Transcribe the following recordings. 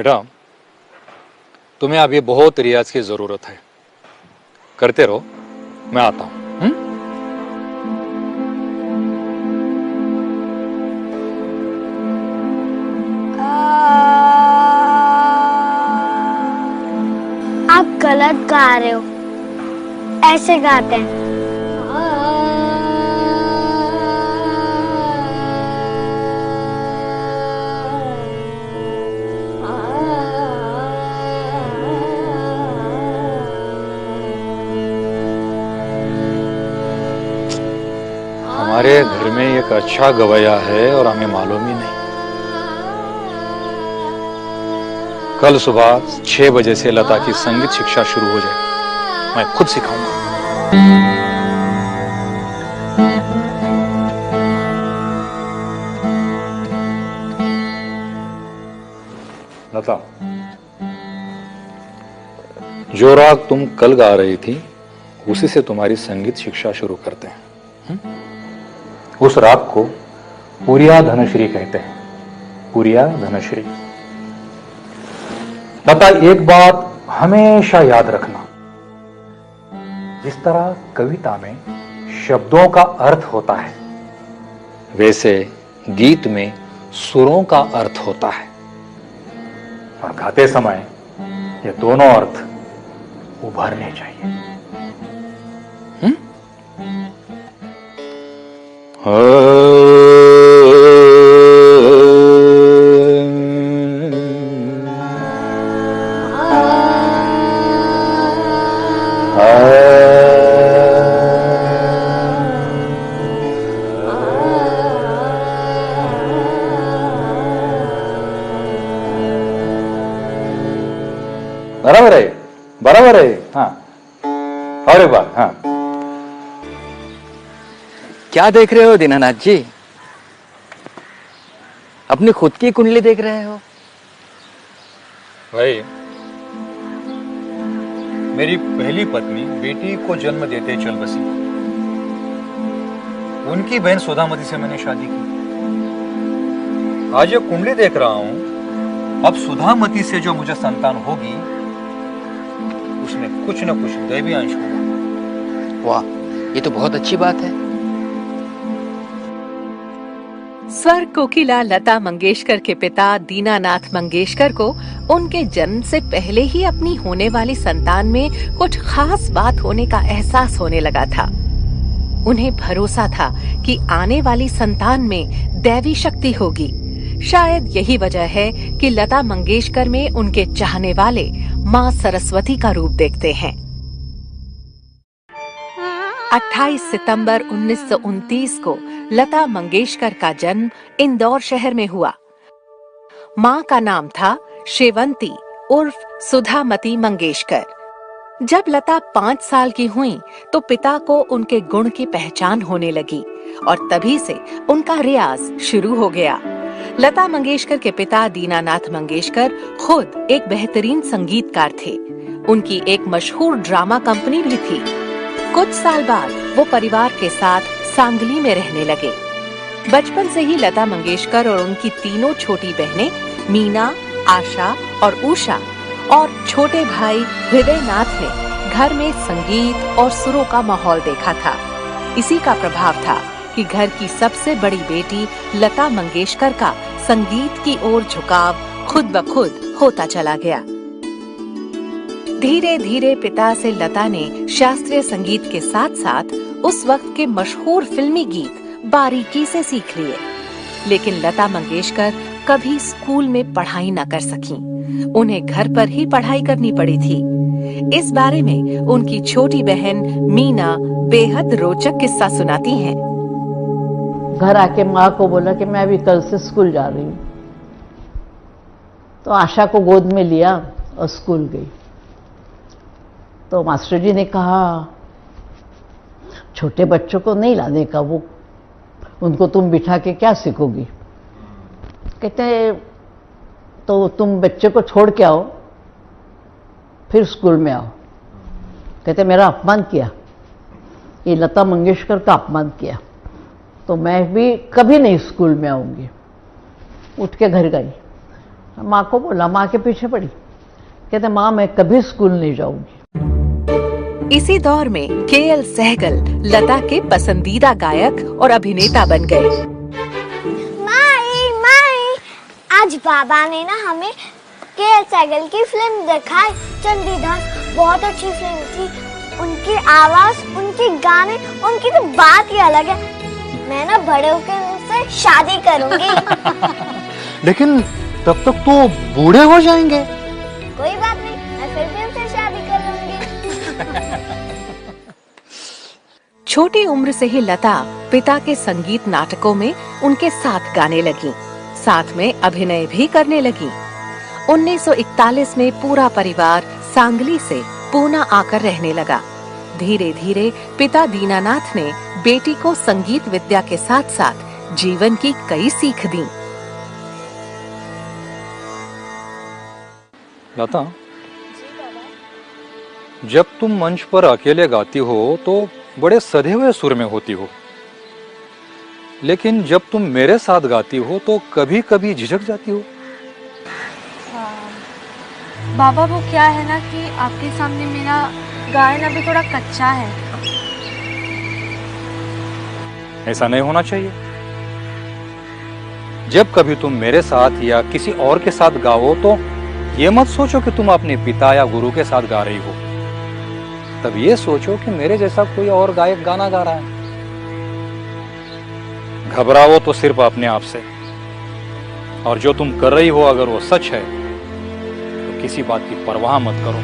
बेटा, तुम्हें अभी बहुत रियाज की जरूरत है। करते रहो, मैं आता हूं। आप गलत गा रहे हो, ऐसे गाते हैं। हमारे घर में एक अच्छा गवैया है और हमें मालूम ही नहीं। कल सुबह 6 बजे से लता की संगीत शिक्षा शुरू हो जाए। मैं खुद सिखाऊंगा। लता, जो राग तुम कल गा रही थी उसी से तुम्हारी संगीत शिक्षा शुरू करते हैं। उस राग को पुरिया धनश्री कहते हैं। पुरिया धनश्री। लता, एक बात हमेशा याद रखना, जिस तरह कविता में शब्दों का अर्थ होता है, वैसे गीत में सुरों का अर्थ होता है। और गाते समय ये दोनों अर्थ उभरने चाहिए। बराबर है, बराबर है। हाँ, और एक बार। हाँ, क्या देख रहे हो दीनानाथ जी? अपनी खुद की कुंडली देख रहे हो? भाई, मेरी पहली पत्नी बेटी को जन्म देते चल बसी। उनकी बहन सुधामती से मैंने शादी की। आज ये कुंडली देख रहा हूं, अब सुधामती से जो मुझे संतान होगी उसमें कुछ न कुछ दैवी अंश होगा। वाह, ये तो बहुत अच्छी बात है। स्वर कोकिला लता मंगेशकर के पिता दीनानाथ मंगेशकर को उनके जन्म से पहले ही अपनी होने वाली संतान में कुछ खास बात होने का एहसास होने लगा था। उन्हें भरोसा था कि आने वाली संतान में दैवी शक्ति होगी। शायद यही वजह है कि लता मंगेशकर में उनके चाहने वाले माँ सरस्वती का रूप देखते हैं। 28 सितंबर 1929 को लता मंगेशकर का जन्म इंदौर शहर में हुआ। माँ का नाम था शेवंती उर्फ सुधामती मंगेशकर। जब लता 5 साल की हुई तो पिता को उनके गुण की पहचान होने लगी और तभी से उनका रियाज शुरू हो गया। लता मंगेशकर के पिता दीनानाथ मंगेशकर खुद एक बेहतरीन संगीतकार थे। उनकी एक मशहूर ड्रामा कंपनी भी थी। कुछ साल बाद वो परिवार के साथ सांगली में रहने लगे। बचपन से ही लता मंगेशकर और उनकी तीनों छोटी बहनें मीना, आशा और उषा और छोटे भाई हृदय नाथ ने घर में संगीत और सुरों का माहौल देखा था। इसी का प्रभाव था कि घर की सबसे बड़ी बेटी लता मंगेशकर का संगीत की ओर झुकाव खुद ब खुद होता चला गया। धीरे धीरे पिता से लता ने शास्त्रीय संगीत के साथ साथ उस वक्त के मशहूर फिल्मी गीत बारीकी से सीख लिए। लेकिन लता मंगेशकर कभी स्कूल में पढ़ाई न कर सकीं। उन्हें घर पर ही पढ़ाई करनी पड़ी थी। इस बारे में उनकी छोटी बहन मीना बेहद रोचक किस्सा सुनाती हैं। घर आके माँ को बोला कि मैं अभी कल से स्कूल जा रही हूँ। तो आशा को गोद में लिया और स्कूल गई। तो मास्टर जी ने कहा छोटे बच्चों को नहीं लाने का, वो उनको तुम बिठा के क्या सीखोगी। कहते तो तुम बच्चे को छोड़ के आओ फिर स्कूल में आओ। कहते मेरा अपमान किया, ये लता मंगेशकर का अपमान किया, तो मैं भी कभी नहीं स्कूल में आऊंगी। उठ के घर गई माँ को बोला, माँ के पीछे पड़ी, कहते माँ मैं कभी स्कूल नहीं जाऊंगी। इसी दौर में केएल सहगल लता के पसंदीदा गायक और अभिनेता बन गए। माई माई, आज बाबा ने ना हमें केएल सहगल की फिल्म दिखाई, चंडीदास। बहुत अच्छी फिल्म थी। उनकी आवाज, उनके गाने, उनकी तो बात ही अलग है। मैं ना बड़े होकर उनसे शादी करूंगी। लेकिन तब तक तो बूढ़े हो जाएंगे। कोई बात नहीं, मैं फिर भी उनसे शादी कर लूंगी। छोटी उम्र से ही लता पिता के संगीत नाटकों में उनके साथ गाने लगी, साथ में अभिनय भी करने लगी। 1941 में पूरा परिवार सांगली से पूना आकर रहने लगा। धीरे धीरे पिता दीनानाथ ने बेटी को संगीत विद्या के साथ साथ जीवन की कई सीख दी। लता, जब तुम मंच पर अकेले गाती हो तो बड़े सधे हुए सुर में होती हो, लेकिन जब तुम मेरे साथ गाती हो तो कभी कभी झिझक जाती हो। बाबा वो क्या है ना कि आपके सामने मेरा गायन अभी थोड़ा कच्चा है। ऐसा नहीं होना चाहिए। जब कभी तुम मेरे साथ या किसी और के साथ गाओ तो ये मत सोचो कि तुम अपने पिता या गुरु के साथ गा रही हो, तब ये सोचो कि मेरे जैसा कोई और गायक गाना गा रहा है। घबराओ तो सिर्फ अपने आप से, और जो तुम कर रही हो अगर वो सच है तो किसी बात की परवाह मत करो।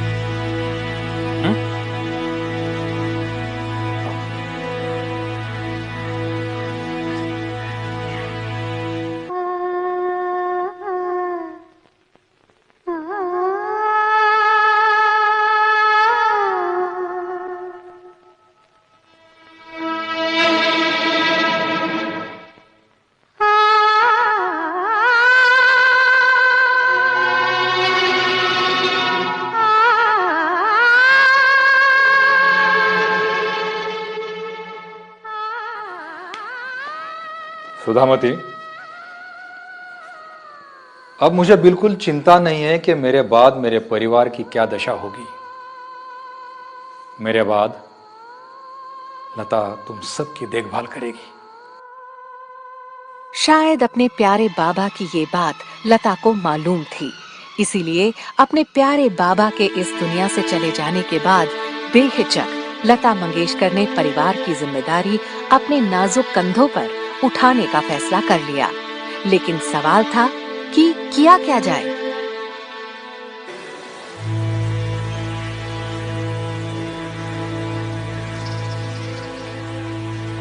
सुधामती, अब मुझे बिल्कुल चिंता नहीं है कि मेरे बाद मेरे परिवार की क्या दशा होगी। मेरे बाद लता तुम सबकी देखभाल करेगी। शायद अपने प्यारे बाबा की ये बात लता को मालूम थी, इसीलिए अपने प्यारे बाबा के इस दुनिया से चले जाने के बाद बेहिचक लता मंगेशकर ने परिवार की जिम्मेदारी अपने नाजुक कंधों पर उठाने का फैसला कर लिया। लेकिन सवाल था कि किया क्या जाए।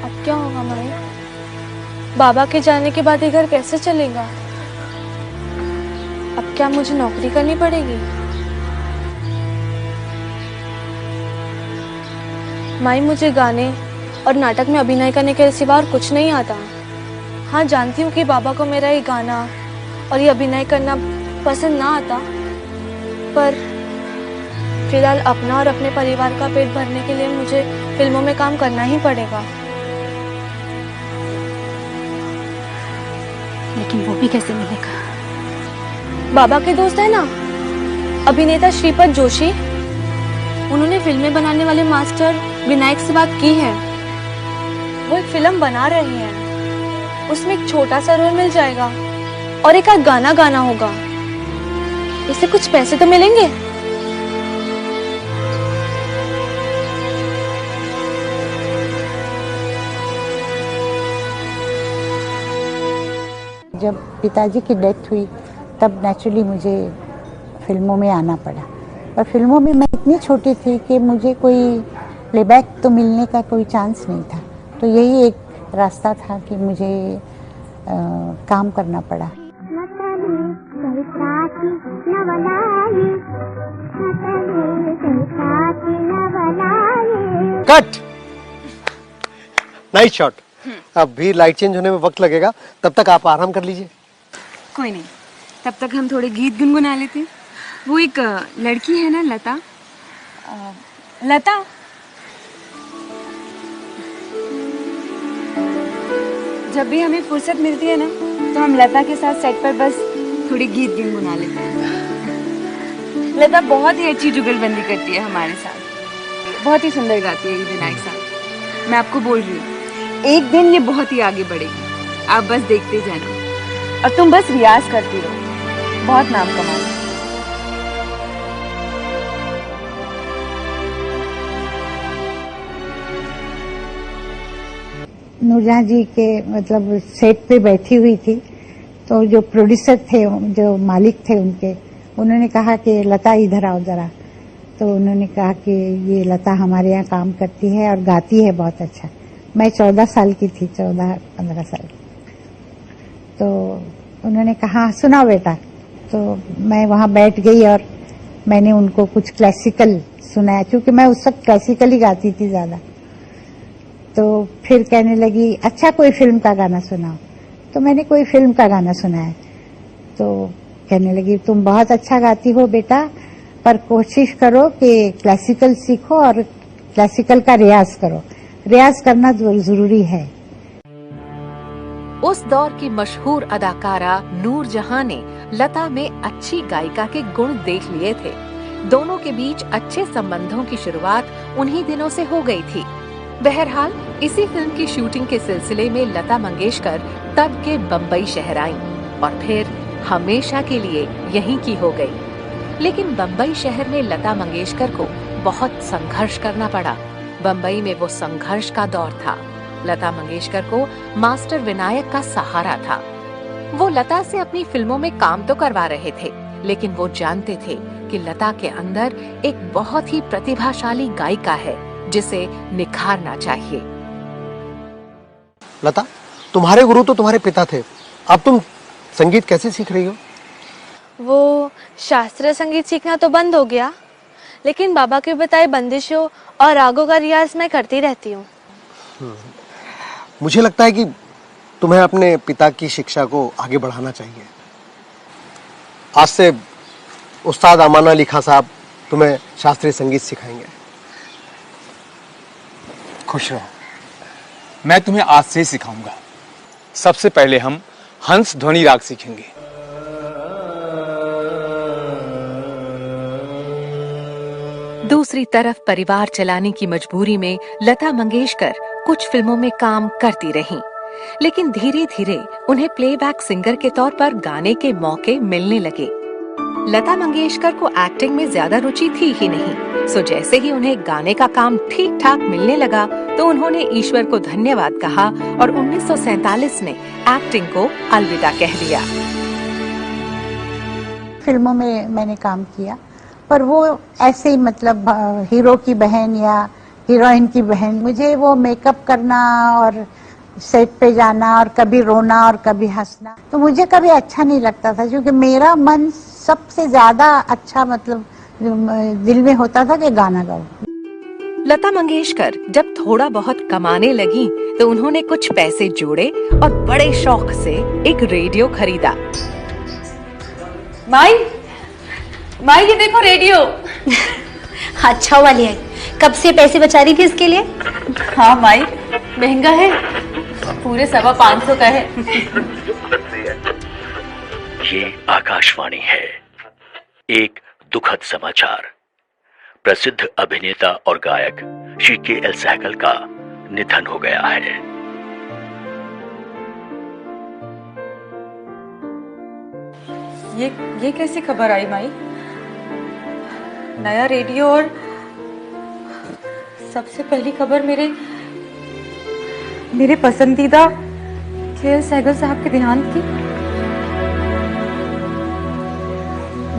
अब क्या होगा माई? बाबा के जाने के बाद ये घर कैसे चलेगा? अब क्या मुझे नौकरी करनी पड़ेगी? माई, मुझे गाने और नाटक में अभिनय करने के सिवा और कुछ नहीं आता। हाँ, जानती हूँ कि बाबा को मेरा ये गाना और ये अभिनय करना पसंद ना आता, पर फिलहाल अपना और अपने परिवार का पेट भरने के लिए मुझे फिल्मों में काम करना ही पड़ेगा। लेकिन वो भी कैसे मिलेगा? बाबा के दोस्त है ना, अभिनेता श्रीपद जोशी, उन्होंने फिल्में बनाने वाले मास्टर विनायक से बात की है। वो एक फिल्म बना रहे हैं, उसमें एक छोटा सा रोल मिल जाएगा और एक आध गाना गाना होगा। इससे कुछ पैसे तो मिलेंगे। जब पिताजी की डेथ हुई तब नेचुरली मुझे फिल्मों में आना पड़ा, और फिल्मों में मैं इतनी छोटी थी कि मुझे कोई प्लेबैक तो मिलने का कोई चांस नहीं था। तो यही एक रास्ता था कि मुझे काम करना पड़ा। कट। Nice shot. अब भी लाइट चेंज होने में वक्त लगेगा, तब तक आप आराम कर लीजिए। कोई नहीं, तब तक हम थोड़े गीत गुनगुना लेते हैं। वो एक लड़की है ना लता, लता, जब भी हमें फुर्सत मिलती है ना तो हम लता के साथ सेट पर बस थोड़ी गीत गुनगुना लेते हैं। लता बहुत ही अच्छी जुगलबंदी करती है हमारे साथ, बहुत ही सुंदर गाती है ये विनायक साहब। मैं आपको बोल रही हूँ, एक दिन ये बहुत ही आगे बढ़ेगी, आप बस देखते जाना और तुम बस रियाज करती रहो, बहुत नाम कमाना। नूरजहां जी के मतलब सेट पे बैठी हुई थी, तो जो प्रोड्यूसर थे, जो मालिक थे उनके, उन्होंने कहा कि लता इधर आओ जरा। तो उन्होंने कहा कि ये लता हमारे यहाँ काम करती है और गाती है बहुत अच्छा। मैं 14 साल की थी, 14-15 साल। तो उन्होंने कहा सुनाओ बेटा। तो मैं वहाँ बैठ गई और मैंने उनको कुछ क्लासिकल सुनाया, क्योंकि मैं उस वक्त क्लासिकल ही गाती थी ज्यादा। तो फिर कहने लगी अच्छा कोई फिल्म का गाना सुनाओ। तो मैंने कोई फिल्म का गाना सुनाया। तो कहने लगी तुम बहुत अच्छा गाती हो बेटा, पर कोशिश करो कि क्लासिकल सीखो और क्लासिकल का रियाज करो, रियाज करना जरूरी है। उस दौर की मशहूर अदाकारा नूरजहां ने लता में अच्छी गायिका के गुण देख लिए थे। दोनों के बीच अच्छे संबंधों की शुरुआत उन्हीं दिनों से हो गई थी। बहरहाल इसी फिल्म की शूटिंग के सिलसिले में लता मंगेशकर तब के बम्बई शहर आईं और फिर हमेशा के लिए यहीं की हो गई। लेकिन बम्बई शहर में लता मंगेशकर को बहुत संघर्ष करना पड़ा। बम्बई में वो संघर्ष का दौर था। लता मंगेशकर को मास्टर विनायक का सहारा था। वो लता से अपनी फिल्मों में काम तो करवा रहे थे, लेकिन वो जानते थे कि लता के अंदर एक बहुत ही प्रतिभाशाली गायिका है जिसे निखारना चाहिए। लता, तुम्हारे गुरु तो तुम्हारे पिता थे, अब तुम संगीत कैसे सीख रही हो? वो शास्त्रीय संगीत सीखना तो बंद हो गया, लेकिन बाबा के बताए बंदिशों और रागों का रियाज मैं करती रहती हूँ। मुझे लगता है कि तुम्हें अपने पिता की शिक्षा को आगे बढ़ाना चाहिए। आज से उस्ताद अमाना अली खां साहब तुम्हें शास्त्रीय संगीत सिखाएंगे। खुश रहो, मैं तुम्हें आज से ही सिखाऊंगा। सबसे पहले हम हंस ध्वनि राग सीखेंगे। दूसरी तरफ परिवार चलाने की मजबूरी में लता मंगेशकर कुछ फिल्मों में काम करती रहीं, लेकिन धीरे धीरे उन्हें प्लेबैक सिंगर के तौर पर गाने के मौके मिलने लगे। लता मंगेशकर को एक्टिंग में ज्यादा रुचि थी ही नहीं, सो जैसे ही उन्हें गाने का काम ठीक ठाक मिलने लगा तो उन्होंने ईश्वर को धन्यवाद कहा और 1947 में एक्टिंग को अलविदा कह दिया। फिल्मों में मैंने काम किया, पर वो ऐसे ही मतलब हीरो की बहन या हीरोइन की बहन। मुझे वो मेकअप करना और सेट पे जाना और कभी रोना और कभी हंसना तो मुझे कभी अच्छा नहीं लगता था, क्योंकि मेरा मन सबसे ज्यादा अच्छा मतलब दिल में होता था कि गाना गाओ। लता मंगेशकर जब थोड़ा बहुत कमाने लगी तो उन्होंने कुछ पैसे जोड़े और बड़े शौक से एक रेडियो खरीदा। माई ये देखो रेडियो। अच्छा वाली है, कब से पैसे बचा रही थी इसके लिए? हाँ माई, महंगा है, पूरे 550 का है। ये आकाशवाणी है। एक दुखद समाचार, प्रसिद्ध अभिनेता और गायक श्री के.एल. सहगल का निधन हो गया है। ये कैसी खबर आई माई? नया रेडियो और सबसे पहली खबर मेरे पसंदीदा के.एल. सहगल साहब के देहांत की।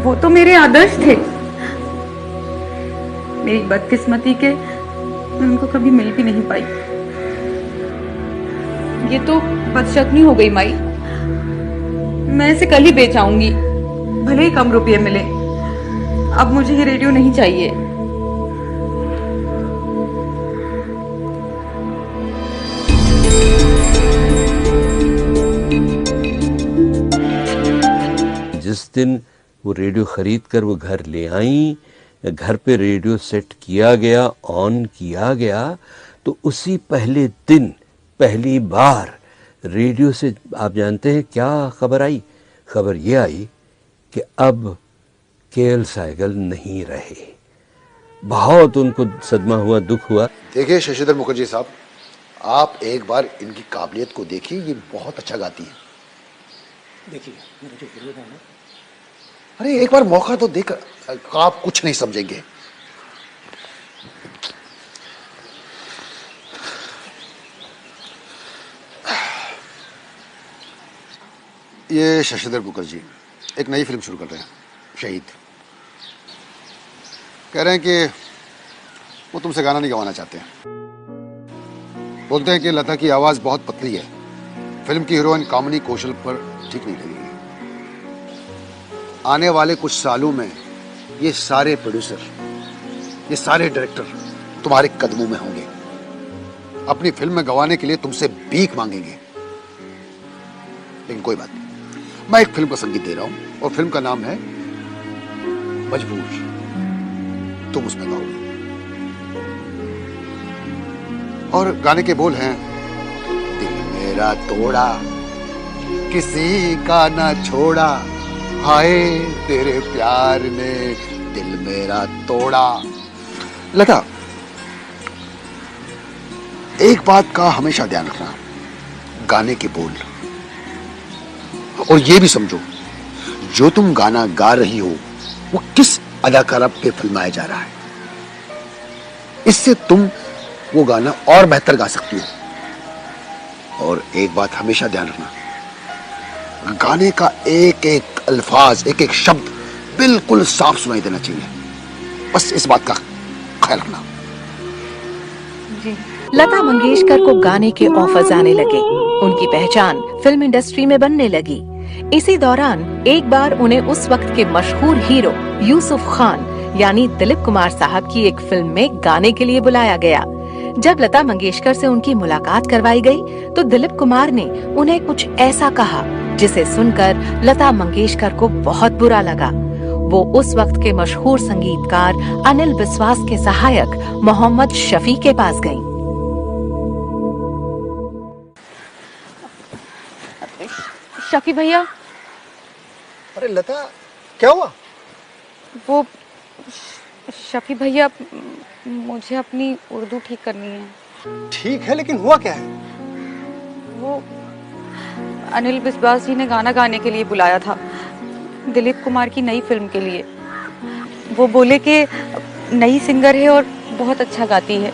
वो तो मेरे आदर्श थे। मेरी बदकिस्मती के मैं उनको कभी मिल भी नहीं पाई। ये तो बदशगनी हो गई माई। मैं इसे कल ही बेच आऊंगी, भले ही कम रुपये मिले। अब मुझे ये रेडियो नहीं चाहिए। जिस दिन वो रेडियो खरीद कर वो घर ले आई, घर पे रेडियो सेट किया गया, ऑन किया गया, तो उसी पहले दिन पहली बार रेडियो से आप जानते हैं क्या खबर आई? खबर ये आई कि अब केएल सहगल नहीं रहे। बहुत उनको सदमा हुआ, दुख हुआ। देखिए शशिधर मुखर्जी साहब, आप एक बार इनकी काबिलियत को देखिए, ये बहुत अच्छा गाती है। देखिए मेरा जो विरोध है ना, अरे एक बार मौका तो देख, आप कुछ नहीं समझेंगे। ये शशिधर मुखर्जी एक नई फिल्म शुरू कर रहे हैं, शहीद। कह रहे हैं कि वो तुमसे गाना नहीं गवाना चाहते हैं। बोलते हैं कि लता की आवाज बहुत पतली है, फिल्म की हीरोइन कामिनी कौशल पर ठीक नहीं लगेगी। आने वाले कुछ सालों में ये सारे प्रोड्यूसर, ये सारे डायरेक्टर तुम्हारे कदमों में होंगे, अपनी फिल्म में गवाने के लिए तुमसे भीख मांगेंगे। लेकिन कोई बात नहीं, मैं एक फिल्म का संगीत दे रहा हूं और फिल्म का नाम है मजबूर। तुम उसमें गाओगे और गाने के बोल हैं, दिल मेरा तोड़ा किसी का ना छोड़ा, हाय तेरे प्यार ने दिल मेरा तोड़ा। लता, एक बात का हमेशा ध्यान रखना, गाने के बोल, और ये भी समझो जो तुम गाना गा रही हो वो किस अदाकारा पे फिल्माया जा रहा है। इससे तुम वो गाना और बेहतर गा सकती हो। और एक बात हमेशा ध्यान रखना, गाने का एक एक अल्फाज, एक एक शब्द बिल्कुल साफ सुनाई देना चाहिए। बस इस बात का ख्याल रखना। लता मंगेशकर को गाने के ऑफर्स आने लगे। उनकी पहचान फिल्म इंडस्ट्री में बनने लगी। इसी दौरान एक बार उन्हें उस वक्त के मशहूर हीरो यूसुफ खान यानी दिलीप कुमार साहब की एक फिल्म में गाने के लिए बुलाया गया। जब लता मंगेशकर से उनकी मुलाकात करवाई गई तो दिलीप कुमार ने उन्हें कुछ ऐसा कहा जिसे सुनकर लता मंगेशकर को बहुत बुरा लगा। वो उस वक्त के मशहूर संगीतकार अनिल बिस्वास के सहायक मोहम्मद शफी के पास गईं। शफी भैया। अरे लता, क्या हुआ? वो शफी भैया, मुझे अपनी उर्दू ठीक करनी है। ठीक है, लेकिन हुआ क्या है? वो अनिल बिस्वास जी ने गाना गाने के लिए बुलाया था, दिलीप कुमार की नई फिल्म के लिए। वो बोले कि नई सिंगर है और बहुत अच्छा गाती है,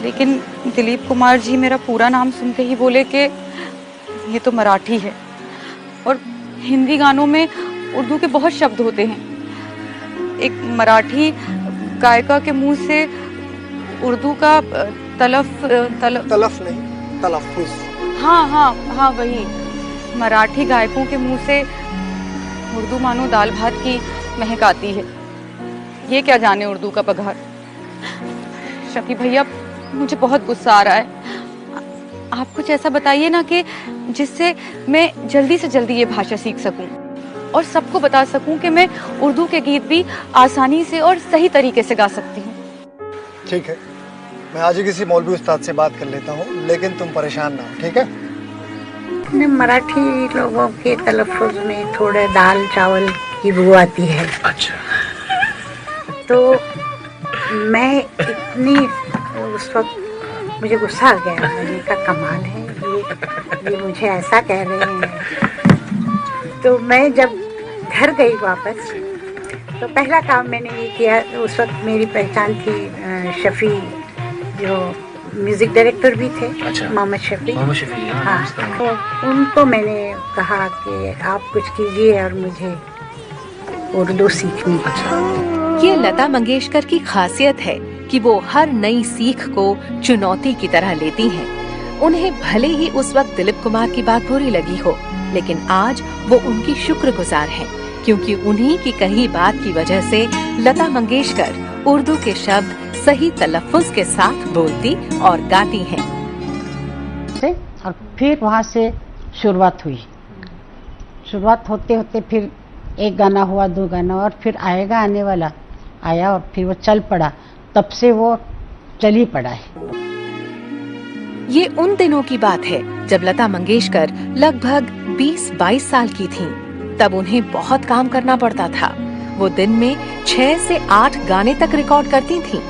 लेकिन दिलीप कुमार जी मेरा पूरा नाम सुनते ही बोले कि ये तो मराठी है और हिंदी गानों में उर्दू के बहुत शब्द होते हैं। एक मराठी गायिका के मुंह से उर्दू का तलफ नहीं, तलफ्फुज़। हाँ वही। मराठी गायकों के मुंह से उर्दू मानो दाल भात की महक आती है। ये क्या जाने उर्दू का पघार। शफी भैया, मुझे बहुत गुस्सा आ रहा है। आप कुछ ऐसा बताइए ना कि जिससे मैं जल्दी से जल्दी ये भाषा सीख सकूं और सबको बता सकूं कि मैं उर्दू के गीत भी आसानी से और सही तरीके से गा सकती हूँ। ठीक है, मैं आज ही किसी मौलवी उस्ताद से बात कर लेता हूँ, लेकिन तुम परेशान ना हो, ठीक है? मराठी लोगों के तलफ़ुज़ में थोड़े दाल चावल की बू आती है। अच्छा। तो मैं इतनी उस वक्त मुझे गुस्सा आ गया। मैंने कहा कमाल है, ये मुझे ऐसा कह रहे हैं। तो मैं जब घर गई वापस, तो पहला काम मैंने ये किया, उस वक्त मेरी पहचान थी शफ़ी, जो म्यूज़िक डायरेक्टर भी थे। अच्छा। मोहम्मद शफ़ी। हाँ, तो उनको मैंने कहा कि आप कुछ कीजिए और मुझे उर्दू सीखनी है। ये लता मंगेशकर की खासियत है कि वो हर नई सीख को चुनौती की तरह लेती हैं। उन्हें भले ही उस वक्त दिलीप कुमार की बात बुरी लगी हो, लेकिन आज वो उनकी शुक्रगुजार हैं, क्योंकि उन्हीं की कही बात की वजह से लता मंगेशकर उर्दू के शब्द सही तलफ़ुज़ के साथ बोलती और गाती हैं। और फिर वहाँ से शुरुआत हुई। शुरुआत होते होते फिर एक गाना हुआ, 2 गाना, और फिर आएगा आने वाला आया, और फिर वो चल पड़ा। तब से वो चल ही पड़ा है। ये उन दिनों की बात है जब लता मंगेशकर लगभग 20-22 साल की थीं। तब उन्हें बहुत काम करना पड़ता था। वो दिन में 6 से 8 गाने तक रिकॉर्ड करती थीं।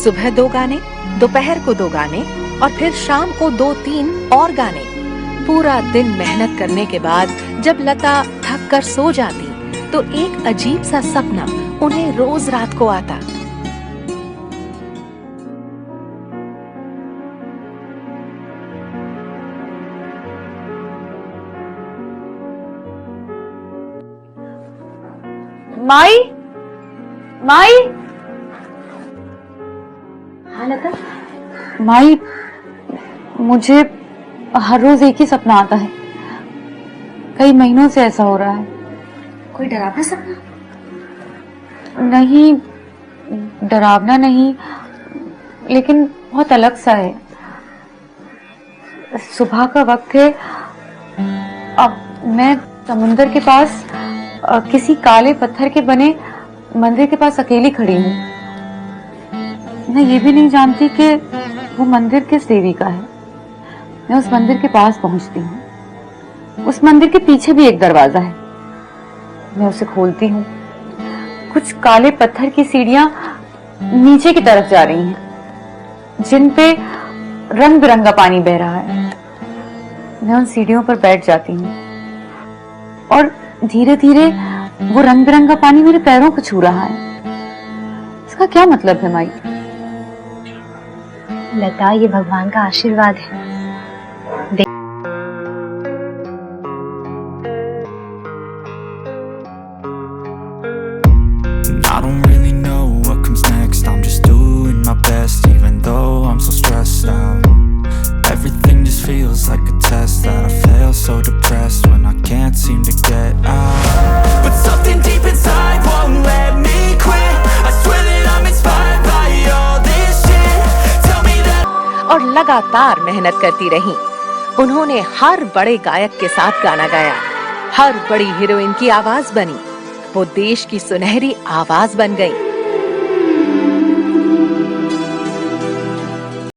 सुबह 2 गाने, दोपहर को 2 गाने और फिर शाम को 2-3 और गाने। पूरा दिन मेहनत करने के बाद जब लता थक कर सो जाती तो एक अजीब सा सपना उन्हें रोज रात को आता। माई, माई, हाँ लता, माई, मुझे हर रोज एक ही सपना आता है। कई महीनों से ऐसा हो रहा है। कोई डरावना सपना? नहीं, डरावना नहीं, लेकिन बहुत अलग सा है। सुबह का वक्त है। अब मैं समुंदर के पास किसी काले पत्थर के बने मंदिर के पास अकेली खड़ी हूँ। मैं ये भी नहीं जानती कि वो मंदिर किस देवी का है। मैं उस मंदिर के पास पहुंचती हूँ। उस मंदिर के पीछे भी एक दरवाजा है। मैं उसे खोलती हूँ। कुछ काले पत्थर की सीढ़ियां नीचे की तरफ जा रही हैं, जिन पे रंग बिरंगा पानी बह रहा है। मैं उन सीढ़ियों पर बैठ जाती हूँ और धीरे धीरे वो रंग बिरंगा पानी मेरे पैरों को छू रहा है। इसका क्या मतलब है माई? लता, ये भगवान का आशीर्वाद है। I don't really know what comes next. I'm just doing my best, even though I'm so stressed out. Everything just feels like a test that I fail, so depressed when I can't seem to get out. But something deep inside won't let me quit. I swear that I'm inspired by all this shit. Tell me that. और लगातार मेहनत करती रहीं। उन्होंने हर बड़े गायक के साथ गाना गाया, हर बड़ी हीरोइन की आवाज बनी। वो देश की सुनहरी आवाज बन गई।